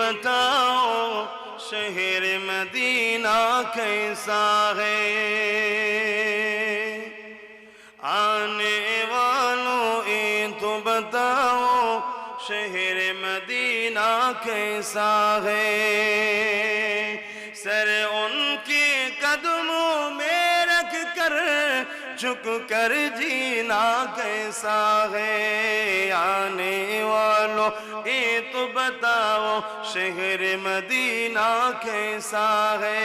बताओ शहर मदीना कैसा है। आने वालों ये तो बताओ शहर मदीना कैसा है। सर उनके कदमों में रख कर झुक कर जीना कैसा है। आने वालों ये तो बताओ शहर मदीना कैसा है।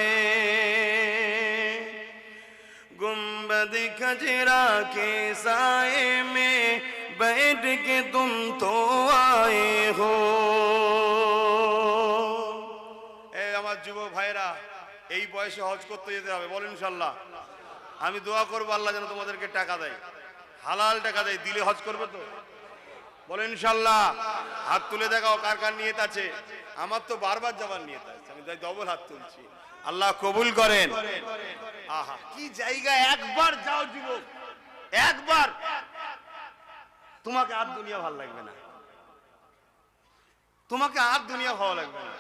गुंबद खजरा के साए में बैठ के तुम तो आए हो। আমার যুবক ভাইরা, এই বয়সে হজ করতে যেতে হবে, বলেন ইনশাআল্লাহ। আমি দোয়া করব আল্লাহ যেন তোমাদেরকে টাকা দেয়, হালাল টাকা দেয়, দিলে হজ করবে তো, বলেন ইনশাআল্লাহ। হাত তুলে দেখাও কার কার নিয়ত আছে। আমার তো বারবার যাবার নিয়ত আছে, আমি তাই ডবল হাত তুলছি। আল্লাহ কবুল করেন। আহা কি জায়গা, একবার যাও যুবক, একবার, তোমাকে আর দুনিয়া ভালো লাগবে না, তোমাকে আর দুনিয়া ভালো লাগবে না।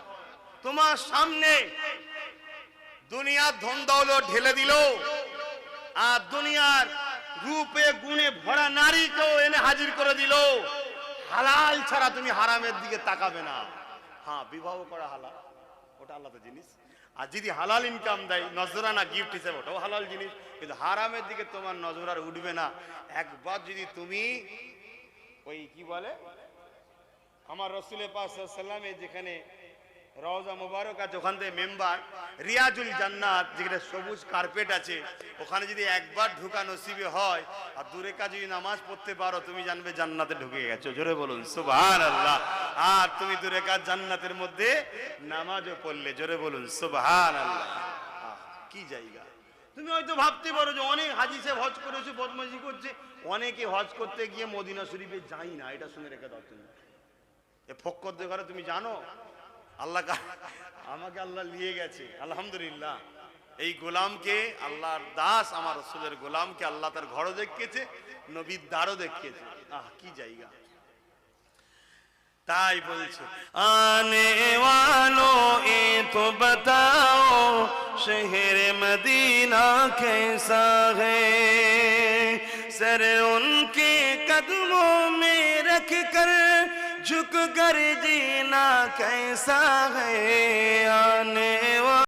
তোমার সামনে দুনিয়ার ধন দৌলত ঢেলে দিল, আর দুনিয়ার রূপে গুণে ভরা নারীকেও এনে হাজির করে দিল। হালাল ছাড়া তুমি হারামের দিকে তাকাবে না। হ্যাঁ, বিবাহ করা হালাল, ওটা আলাদা জিনিস। আর যদি হালাল ইনকাম দেয় নজরানা গিফট হিসেবে, ওটাও হালাল জিনিস, কিন্তু হারামের দিকে তোমার নজর আর উঠবে না। একবার যদি তুমি ওই কি বলে আমার রাসূল পাক সাল্লাল্লাহু আলাইহি ওয়াসাল্লামের যেখানে রওজা মুবারক আছে, ওখান থেকে মেম্বার রিয়াজুল জান্নাত, যেখানে সবুজ কার্পেট আছে, ওখানে যদি একবার ঢোকা নসিবে হয় আর দূরে কাজ যদি নামাজ পড়তে পারো, তুমি জানবে জান্নাতে ঢুকে গেছো। জোরে বলুন সুবহানাল্লাহ। আর তুমি দূরে কাজ জান্নাতের মধ্যে নামাজও পড়লে, জোরে বলুন সুবহানাল্লাহ। কি জায়গা। তুমি হয়তো ভাবতে পারো যে অনেক হাজী সাহেব হজ করেছে, বদমাইশি করছে। অনেকে হজ করতে গিয়ে মদিনা শরীফে যাই না, এটা শুনে রেখে দাও। তুমি এ ফক্করদের ঘরে তুমি জানো আল্লাহ আমাকে আল্লাহ নিয়ে গেছে, আলহামদুলিল্লাহ। এই গোলামকে, আল্লাহর দাস আমার রাসূলের গোলামকে আল্লাহ তার ঘরও দেখিয়েছে, নবীর দ্বারও দেখিয়েছে। আহ কি জায়গা। তাই বলছে আনে वालों ये तो बताओ शहर मदीना कैसा है। सर उनके कदमों में रख कर झुक कर जीना कैसा है। आने